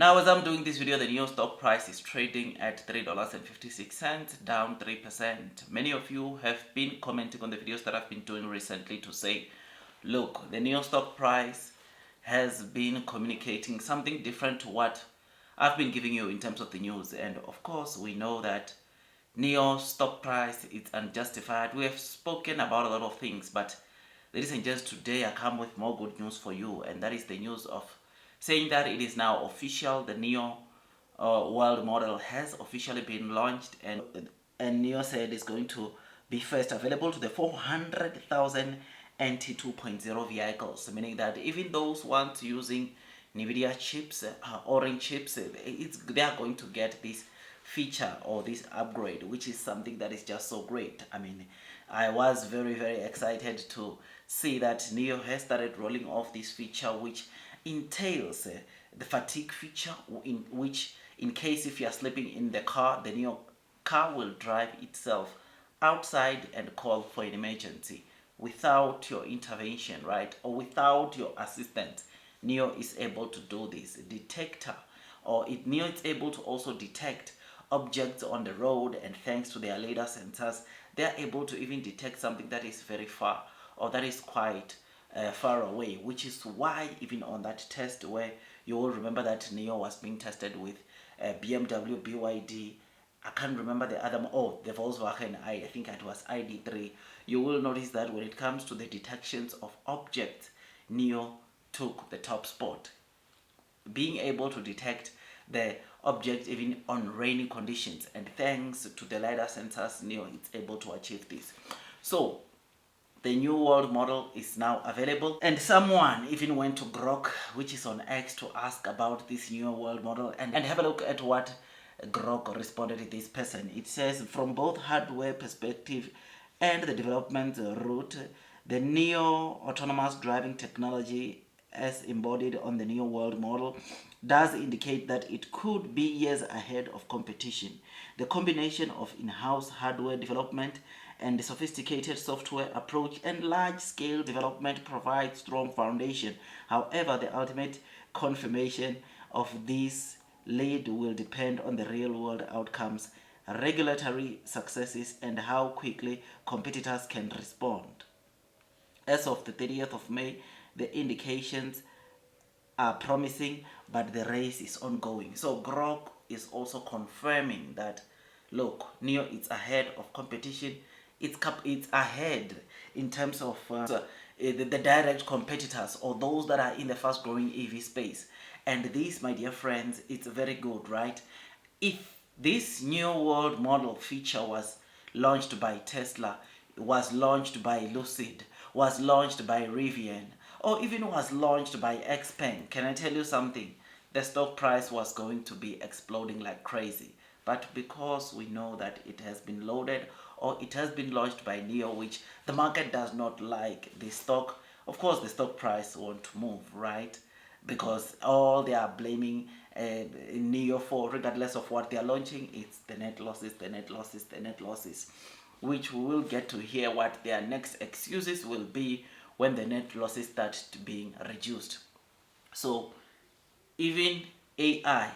Now, as I'm doing this video, the Nio stock price is trading at $3.56, down 3%. Many of you have been commenting on the videos that I've been doing recently to say, look, the Nio stock price has been communicating something different to what I've been giving you in terms of the news. And of course, we know that Nio stock price is unjustified. We have spoken about a lot of things, but ladies and gents, today I come with more good news for you, and that is the news of saying that it is now official. The Nio World Model has officially been launched, and Nio said it's going to be first available to the 400,000 NT 2.0 vehicles, meaning that even those ones using Nvidia chips, Orin chips, they are going to get this feature or this upgrade, which is something that is just so great. I mean, I was very excited to see that Nio has started rolling off this feature, which entails the fatigue feature, in which in case if you are sleeping in the car, the Nio car will drive itself outside and call for an emergency without your intervention, right? Or without your assistance. Nio is able to do this. Detector, or Nio is able to also detect objects on the road, and thanks to their LiDAR sensors, they are able to even detect something that is very far or that is quite far away, which is why even on that test where you will remember that Nio was being tested with BMW, BYD, I can't remember the other, the Volkswagen, I think it was ID3. You will notice that when it comes to the detections of objects, Nio took the top spot, being able to detect the object even on rainy conditions, and thanks to the LiDAR sensors, Nio is able to achieve this. So the Nio World Model is now available, and someone even went to Grok, which is on X, to ask about this Nio World Model, and have a look at what Grok responded to this person. It says, from both hardware perspective and the development route, the Nio autonomous driving technology as embodied on the Nio World Model does indicate that it could be years ahead of competition. The combination of in-house hardware development and the sophisticated software approach and large-scale development provide strong foundation. However, the ultimate confirmation of this lead will depend on the real-world outcomes, regulatory successes, and how quickly competitors can respond. As of the 30th of May, the indications are promising, but the race is ongoing. So Grok is also confirming that, look, Nio is ahead of competition. It's ahead in terms of the direct competitors, or those that are in the fast growing EV space. And this, my dear friends, it's very good, right? If this Nio World Model feature was launched by Tesla, was launched by Lucid, was launched by Rivian, or even was launched by Xpeng, can I tell you something? The stock price was going to be exploding like crazy. But because we know that it has been loaded, or it has been launched by Nio, which the market does not like, the stock, of course the stock price won't move, right? Because all they are blaming Nio for, regardless of what they are launching, it's the net losses, the net losses, the net losses, which we will get to hear what their next excuses will be when the net losses start being reduced. So even AI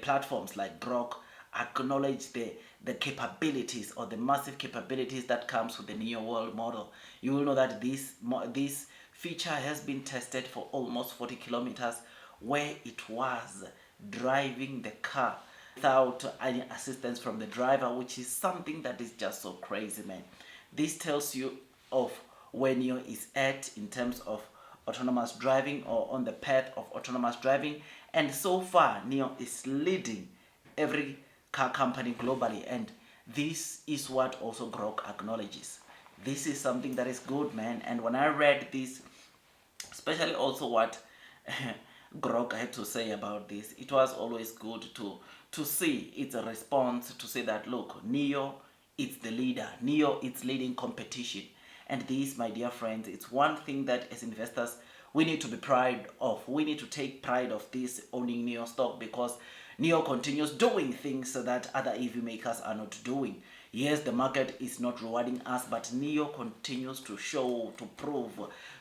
platforms like Grok acknowledge the capabilities, or the massive capabilities that comes with the Nio World Model. You will know that this feature has been tested for almost 40 kilometers, where it was driving the car without any assistance from the driver, which is something that is just so crazy, man. This tells you of where Nio is at in terms of autonomous driving, or on the path of autonomous driving. And so far, Nio is leading every car company globally, and this is what also Grok acknowledges. This is something that is good, man. And when I read this, especially also what Grok had to say about this, it was always good to see its a response, to say that, look, Nio is the leader, Nio is leading competition. And this, my dear friends, it's one thing that as investors we need to be proud of. We need to take pride of this, owning Nio stock, because Nio continues doing things that other EV makers are not doing. Yes, the market is not rewarding us, but Nio continues to show, to prove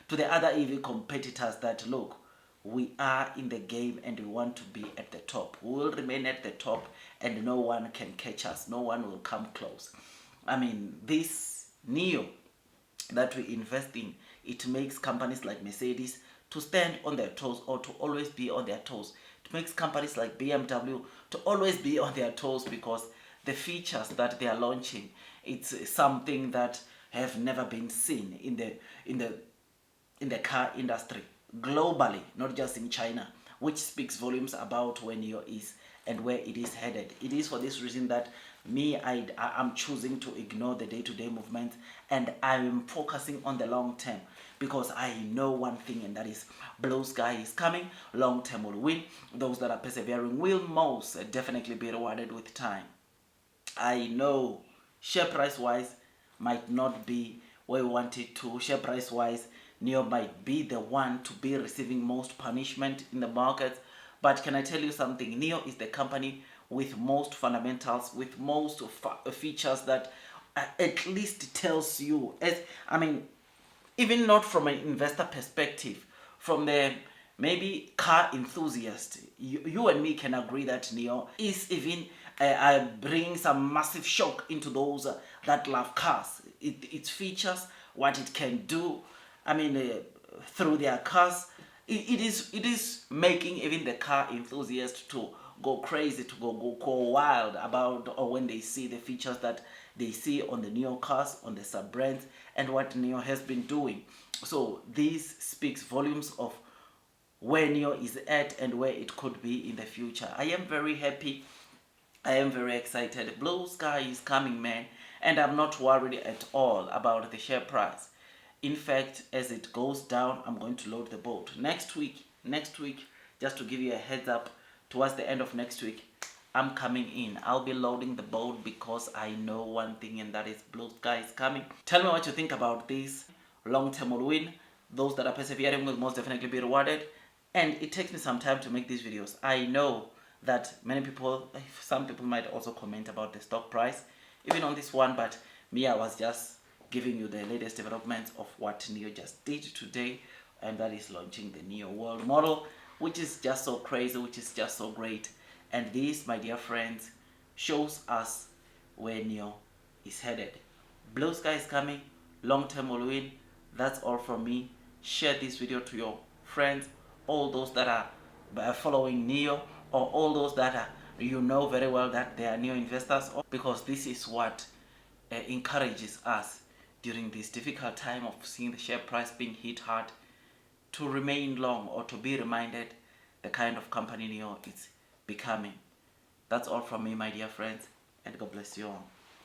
to the other EV competitors that, look, we are in the game and we want to be at the top. We will remain at the top and no one can catch us. No one will come close. I mean, this Nio that we invest in, it makes companies like Mercedes to stand on their toes or to always be on their toes. It makes companies like BMW to always be on their toes because the features that they are launching, it's something that have never been seen in the car industry globally, not just in China, which speaks volumes about where Nio is and where it is headed. It is for this reason that I'm choosing to ignore the day-to-day movements and I'm focusing on the long term because I know one thing, and that is blue sky is coming. Long term will win. Those that are persevering will most definitely be rewarded with time. I know share price wise might not be where we want it to. Share price wise, Nio might be the one to be receiving most punishment in the market. But can I tell you something? Nio is the company with most fundamentals, with most features that at least tells you, even not from an investor perspective, from the maybe car enthusiast, you and me can agree that Nio is even bringing some massive shock into those that love cars. Its features, what it can do, through their cars, it is making even the car enthusiast to go crazy, to go wild about, or when they see the features that they see on the Nio cars, on the sub brands, and what Nio has been doing. So this speaks volumes of where Nio is at and where it could be in the future. I am very happy. I am very excited. Blue sky is coming, man, and I'm not worried at all about the share price. In fact, as it goes down, I'm going to load the boat. Next week, just to give you a heads up, towards the end of next week, I'm coming in. I'll be loading the boat because I know one thing, and that is blue sky is coming. Tell me what you think about this. Long term will win. Those that are persevering will most definitely be rewarded. And it takes me some time to make these videos. I know that some people might also comment about the stock price, even on this one, but me, I was just giving you the latest developments of what Nio just did today, and that is launching the Nio World Model, which is just so crazy, which is just so great. And this, my dear friends, shows us where Nio is headed. Blue sky is coming, long term will win. That's all from me. Share this video to your friends, all those that are following Nio, or all those that are, you know very well that they are Nio investors, because this is what encourages us during this difficult time of seeing the share price being hit hard, to remain long or to be reminded the kind of company Nio is becoming. That's all from me, my dear friends, and God bless you all.